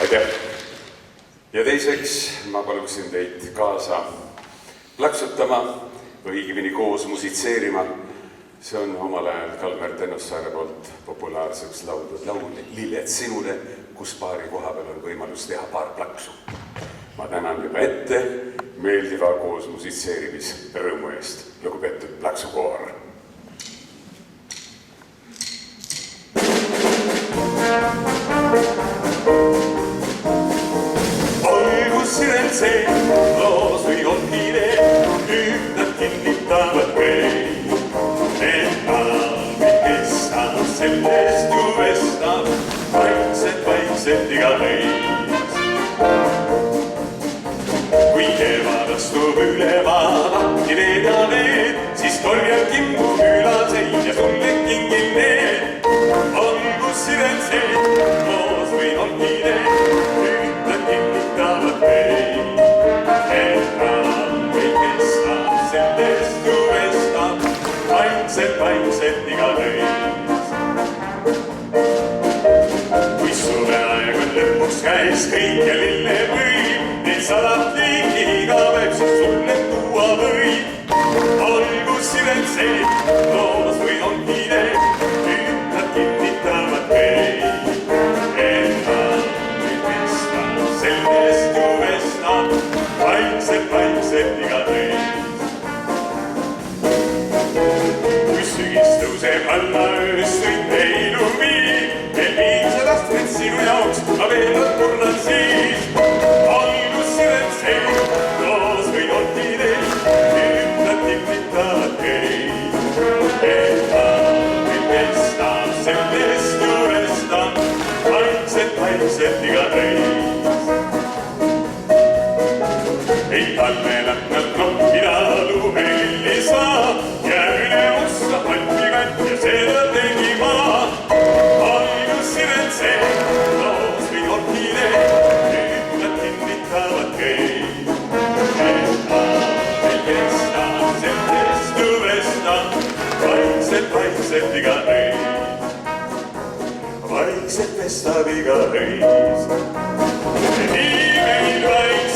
Aitäh! Ja teiseks ma paluksin teid kaasa plaksutama või õigemini koos musitseerima. See on omal ajal Kalmer Tennossaare poolt populaarseks laudud laul Lilled sinule, kus paari koha peal on võimalus teha paar plaksu. Ma tänan juba ette meeldiva koos musitseerimisrõõmu eest. Lugupeetud plaksukoor! See loos või on hiire, ühtnad kinnitavad kõik. Et talvi kestab, sellest ju vestab, vaikselt iga meis. Kui kevad astub üle maa, lahti veed ja veed, siis korjab kimbu külaseid ja sulle kingil need. On kus siren see, loos või on hiire, ühtnad kinnitavad kõik. Vaikselt iga meis. Kui suveaeg on lõpuks käis kõik ja lillepõim, neil sadat liigi iga päev siis sulle tuua võib. Olgu siren see, loos või on hiire, ühtnad kinnitavad kõik. Et talvi kestab, sellest ju vestab, vaikselt iga meis. Sügistõuseb alla ööst võid meilu viib, veel viimsed astmed sinu jaoks, ma veel on murran siis. Algus siren see, loos või on hiire, ühtnad kinnitavad kõik. Et talvi kestab, sellest ju vestab, vaikselt iga meis. Ei talvel hakkab kloppida lumeli saa, jääb üle ossa palmikant ja seda tegi maa. Algus siren see, loos või on hiire, ühtnad kinnitavad kõik. Et talvel kestab, sellest ju vestab, vaikselt iga meis. Vaikselt vestab iga meis. Nii meil vaid